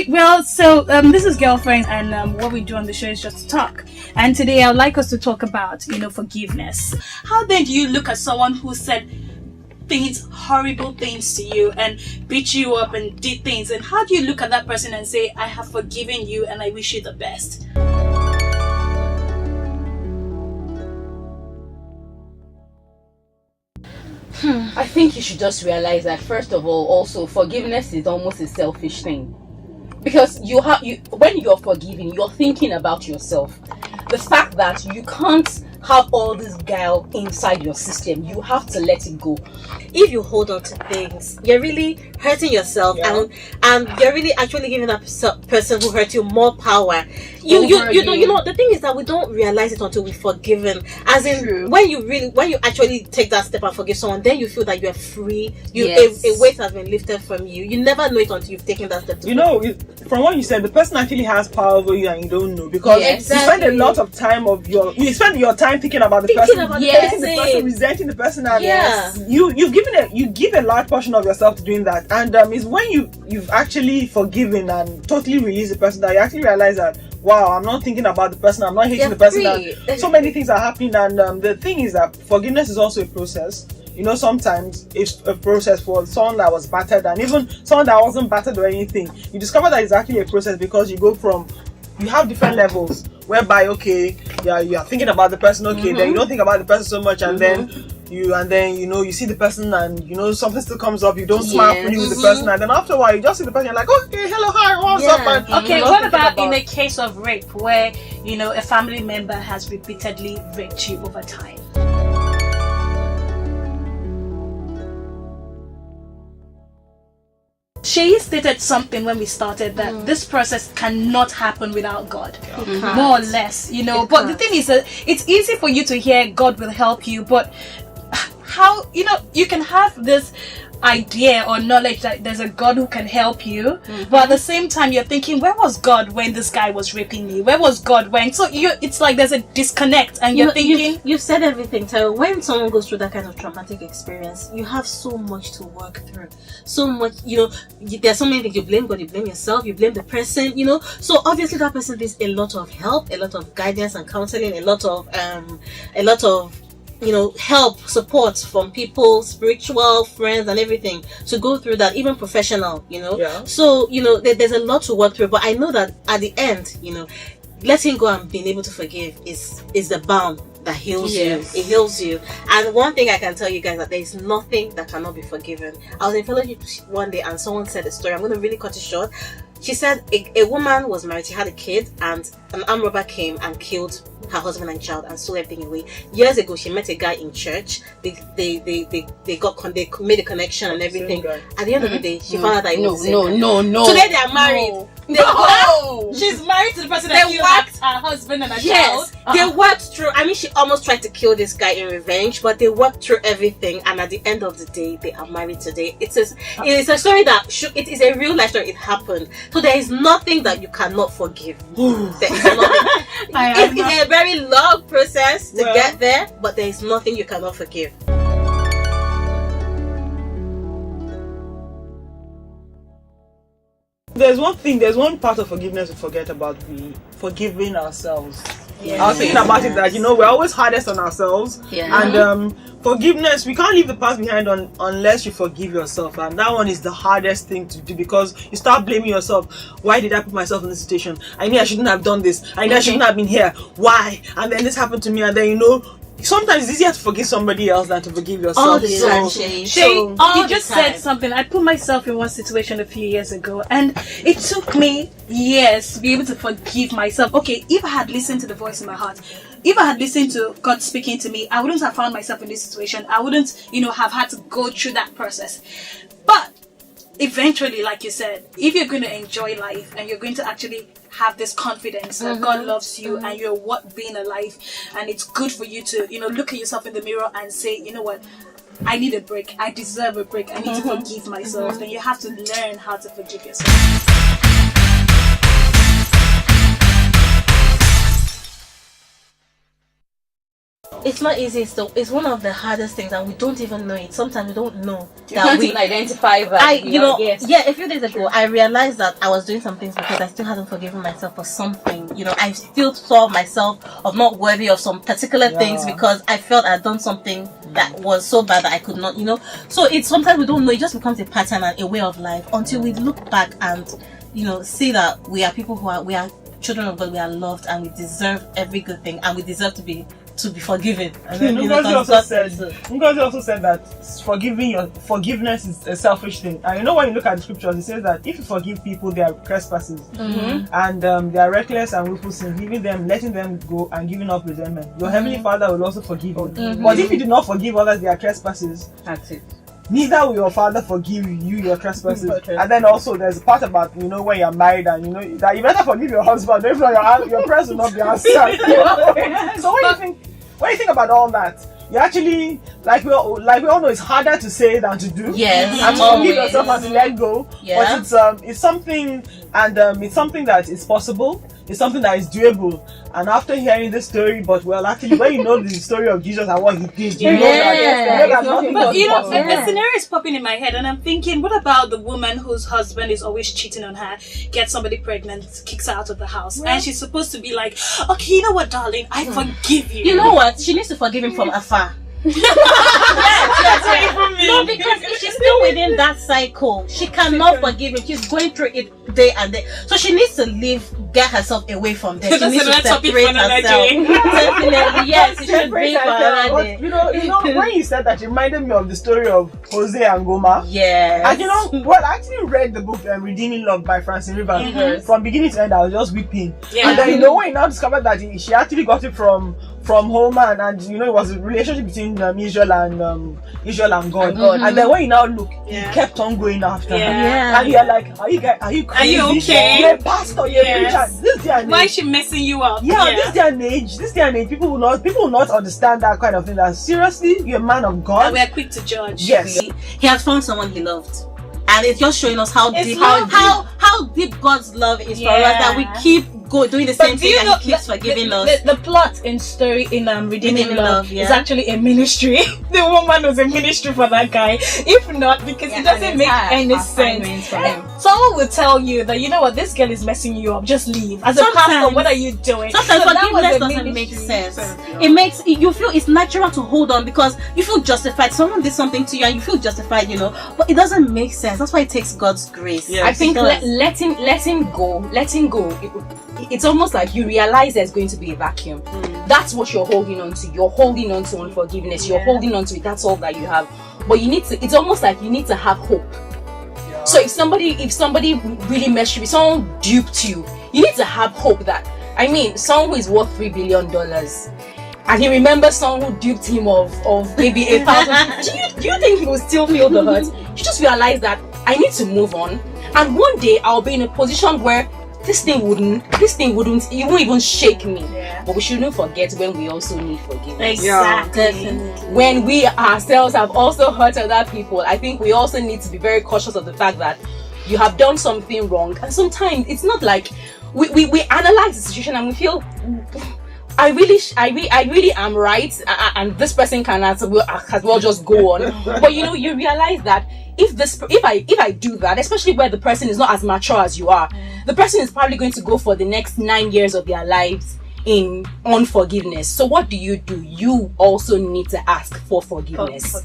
right. Well, so this is Girlfriend, and what we do on the show is just to talk. And today, I would like us to talk about, forgiveness. How then do you look at someone who said horrible things to you and beat you up and did things, and how do you look at that person and say, I have forgiven you and I wish you the best? I think you should just realize that, first of all, also forgiveness is almost a selfish thing, because when you're forgiving, you're thinking about yourself. The fact that you can't have all this guile inside your system, you have to let it go. If you hold on to things, you're really hurting yourself, and you're really actually giving that person who hurt you more power. You know the thing is that we don't realize it until we're forgiven. As in, True. when you actually take that step and forgive someone, then you feel that you're free. Yes. A weight has been lifted from you. You never know it until you've taken that step. From what you said, the person actually has power over you and you don't know, because Yes. you spend a lot of time you spend your time thinking about the person, Yes. the person, resenting the person, and Yeah. you give a large portion of yourself to doing that. And it's when you've actually forgiven and totally released the person that you actually realize that, wow, I'm not thinking about the person, I'm not hating the person, and so many things are happening. And the thing is that forgiveness is also a process. Sometimes it's a process for someone that was battered, and even someone that wasn't battered or anything. You discover that it's actually a process, because you have different levels whereby, you are thinking about the person, then you don't think about the person so much, and then you see the person, and something still comes up, you don't smile fully with the person, and then after a while you just see the person, you're like, okay, hello, hi, what's up? And Okay, what about in a case of rape where a family member has repeatedly raped you over time? She stated something when we started that this process cannot happen without God, more or less, But the thing is that it's easy for you to hear God will help you, but how, you can have this idea or knowledge that there's a God who can help you, but at the same time you're thinking, where was God when this guy was raping me? Where was God when? So it's like there's a disconnect, and you're thinking, you've said everything. So when someone goes through that kind of traumatic experience, you have so much to work through, so much. There's so many things. You blame God, you blame yourself, you blame the person. So obviously that person needs a lot of help, a lot of guidance and counseling, a lot of help, support from people, spiritual friends and everything, to go through that, even professional, So, there's a lot to work through, but I know that at the end, letting go and being able to forgive is the balm that heals you. It heals you. And one thing I can tell you guys, that there is nothing that cannot be forgiven. I was in fellowship one day and someone said a story. I'm going to really cut it short. She said a woman was married, she had a kid, and an armed robber came and killed her husband and child and stole everything away. Years ago, she met a guy in church. They made a connection and everything. At the end of the day, she found out that it was the same guy. No. Today they are married. she's married to the person that killed her husband and a child. They worked through. I mean, she almost tried to kill this guy in revenge, but they worked through everything, and at the end of the day, they are married today. It is a story that it is a real life story. It happened. So there is nothing that you cannot forgive. There is nothing. It's a very long process to get there, but there is nothing you cannot forgive. There's one part of forgiveness we forget about: forgiving ourselves. Yes. I was thinking about it that we're always hardest on ourselves, and forgiveness, we can't leave the past behind unless you forgive yourself, and that one is the hardest thing to do, because you start blaming yourself. Why did I put myself in this situation? I knew I shouldn't have done this. I knew I shouldn't have been here. Why? And then this happened to me, and then sometimes it's easier to forgive somebody else than to forgive yourself. All the time, Shay, you just said something. I put myself in one situation a few years ago, and it took me years to be able to forgive myself. Okay, if I had listened to the voice in my heart, if I had listened to God speaking to me, I wouldn't have found myself in this situation. I wouldn't, have had to go through that process. But eventually, like you said, if you're going to enjoy life and you're going to actually have this confidence that God loves you and you're worth being alive, and it's good for you to, look at yourself in the mirror and say, you know what, I need a break. I deserve a break. I need to forgive myself. Then you have to learn how to forgive yourself. It's not easy. It's one of the hardest things, and we don't even know it. Sometimes we don't know You that can't we. even identify that. Yes. Yeah, a few days ago, I realized that I was doing some things because I still hadn't forgiven myself for something. I still saw myself of not worthy of some particular things because I felt I'd done something that was so bad that I could not, So it's sometimes we don't know. It just becomes a pattern and a way of life until we look back and, see that we are people we are children of God. We are loved and we deserve every good thing, and we deserve to be forgiven. And then, Ngozi also said that forgiveness is a selfish thing. And when you look at the scriptures, it says that if you forgive people their trespasses and they are reckless and willful sin, letting them go and giving up resentment, your heavenly Father will also forgive you. But if you do not forgive others their trespasses, That's it. neither will your Father forgive you your trespasses. And then also there's a part about when you're married and that you better forgive your husband, if not your prayers will not be answered. So when you think about all that, you actually like we all know, it's harder to say than to do. Yes, and to forgive yourself and to let go. Yeah. But it's something, and it's something that is possible. It's something that is doable. And after hearing this story, actually, when you know the story of Jesus and what he did, you know that nothing But was possible. the scenario is popping in my head, and I'm thinking, what about the woman whose husband is always cheating on her, gets somebody pregnant, kicks her out of the house, and she's supposed to be like, okay, you know what, darling, I forgive you. You know what? She needs to forgive him from afar. No, because if she's still within that cycle, she cannot forgive him. She's going through it day and day. So she needs to get herself away from there. She needs to separate herself. Definitely, yes. She should bring for another day. When you said that, it reminded me of the story of Jose and Goma. Yes. And I actually read the book Redeeming Love by Francine Rivers. From beginning to end, I was just weeping. Yeah. And then when you now discovered that she actually got it from home, and it was a relationship between Israel and God. And then when you now look, he kept on going after her. Yeah. And you're like, are you crazy? Are you okay? You're a pastor, you're a preacher. This day and age. Why is she messing you up? This day and age, people will not understand that kind of thing. That seriously, you're a man of God. And we're quick to judge. Yes. He has found someone he loved. And it's just showing us how deep God's love is for us, that we keep doing the same thing and he keeps forgiving us. The plot in Redeeming Love is actually a ministry. The woman was a ministry for that guy. If not, because it doesn't make any sense. Someone will tell you that, you know what, this girl is messing you up, just leave. As a pastor, what are you doing? Sometimes forgiveness doesn't make sense. It makes you feel it's natural to hold on because you feel justified. Someone did something to you and you feel justified, but it doesn't make sense. That's why it takes God's grace. I think letting go, it's almost like you realize there's going to be a vacuum. That's what you're holding on to. You're holding on to unforgiveness. You're holding on to it. That's all that you have. But it's almost like you need to have hope. So if somebody really messed you, if someone duped you, you need to have hope that, someone who is worth $3 billion and he remembers someone who duped him of maybe 1,000. Do you think he will still feel the hurt? You just realize that I need to move on, and one day I'll be in a position where this thing wouldn't, it won't even shake me. But we shouldn't forget when we also need forgiveness. Exactly. When we ourselves have also hurt other people, I think we also need to be very cautious of the fact that you have done something wrong, and sometimes it's not like we analyze the situation and we feel I really am right, and this person can as well just go on. But you realize that if I do that, especially where the person is not as mature as you are, the person is probably going to go for the next 9 years of their lives in unforgiveness. So what do? You also need to ask for forgiveness.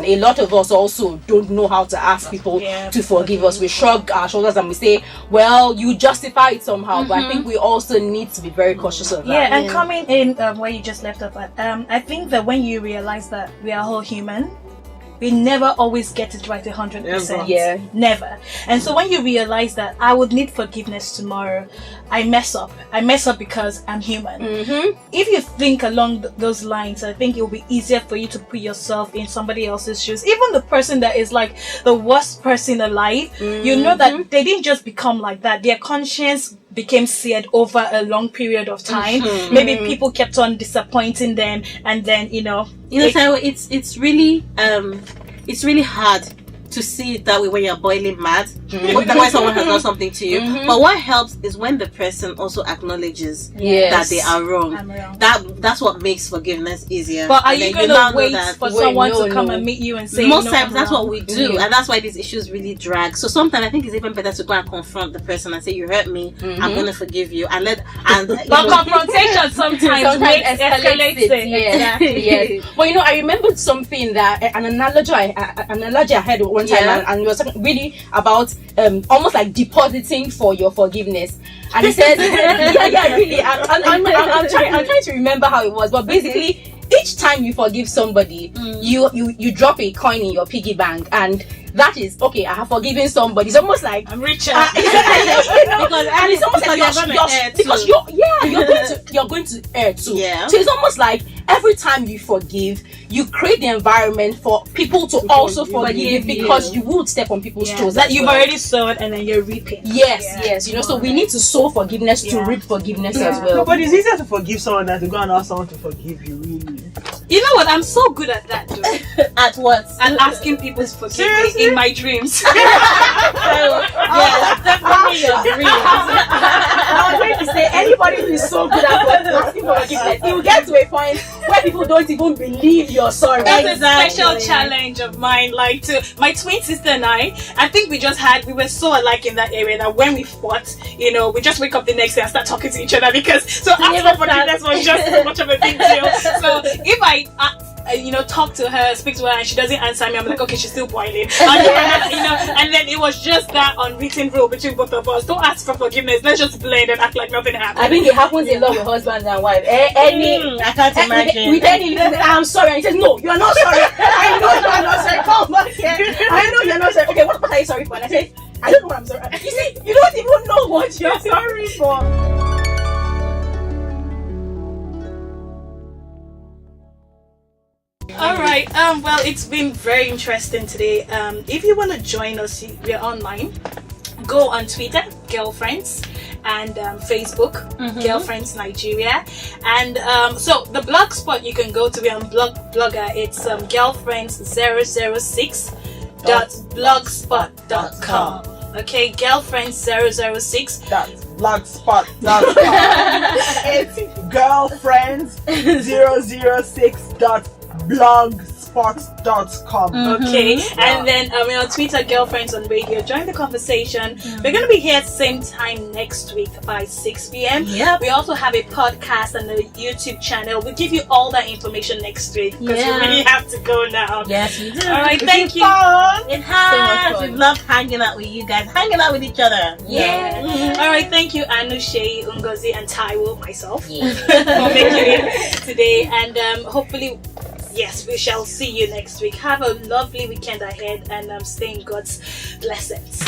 A lot of us also don't know how to ask people to forgive us. We shrug our shoulders and we say, well, you justify it somehow. But I think we also need to be very cautious of that. Yeah, and coming in where you just left off at, I think that when you realize that we are all human, we never always get it right 100%. Never. And so when you realize that I would need forgiveness tomorrow, I mess up because I'm human. If you think along those lines, I think it will be easier for you to put yourself in somebody else's shoes. Even the person that is like the worst person alive, you know that they didn't just become like that. Their conscience became seared over a long period of time. Maybe people kept on disappointing them, and then it's really hard to see it that way when you're boiling mad. when someone has done something to you. But what helps is when the person also acknowledges that they are wrong. That's what makes forgiveness easier. But are you going to wait for someone to come and meet you and say, most times that's what we do, and that's why these issues really drag. So sometimes I think it's even better to go and confront the person and say, you hurt me, I'm going to forgive you, and but confrontation sometimes escalates it. Yes. But I remembered something that an analogy I heard one time, and it was talking really about almost like depositing for your forgiveness. And he says, really. I'm trying to remember how it was, but basically, each time you forgive somebody, you drop a coin in your piggy bank, and that is okay. I have forgiven somebody. It's almost like I'm richer, and it's almost like you're going to err too. So it's almost like every time you forgive, you create the environment for people to also forgive because you would step on people's toes. That you've already sowed and then you're reaping. Yes. So we need to sow forgiveness to reap forgiveness as well. No, but it's easier to forgive someone than to go and ask someone to forgive you, really. You know what? I'm so good at that, though. At what? At asking people to forgive me in my dreams. Yes, definitely your dreams. I was going to say, anybody who is so good at asking for forgiveness, you will get to a point where people don't even believe you're sorry. That's a special challenge of mine. Like, to my twin sister and I think we were so alike in that area that when we fought, we just wake up the next day and start talking to each other because asking for forgiveness was just so much of a big deal. So if I talk to her, speak to her, and she doesn't answer me, I'm like, okay, she's still boiling. And then it was just that unwritten rule between both of us. Don't ask for forgiveness. Let's just blend and act like nothing happened. I think it happens a lot with husbands and wives. I can't imagine. With any, I'm sorry. And he says, no, you are not sorry. I know you are not sorry. Come back here. I know you are not sorry. Okay, what are you sorry for? And I say, I don't know what I'm sorry. You see, you don't even know what you're sorry for. Alright, well, it's been very interesting today. If you want to join us, we're online. Go on Twitter, Girlfriends, and Facebook, Girlfriends Nigeria. And so the blogspot you can go to, we're on Blogger. It's girlfriends006.blogspot.com. Okay, girlfriends006.blogspot.com. It's girlfriends006.blogspot.com. Okay, and then we're on Twitter, Girlfriends on Radio. Join the conversation. We're going to be here same time next week by 6 p.m. We also have a podcast and a YouTube channel. We'll give you all that information next week because we really have to go now. Yes, we do. All right, thank you. It has. So we've loved hanging out with you guys, hanging out with each other. All right, thank you, Anu, Shay, Ngozi, and Taiwo, myself, for making it today. And hopefully, yes, we shall see you next week. Have a lovely weekend ahead and stay in God's blessings.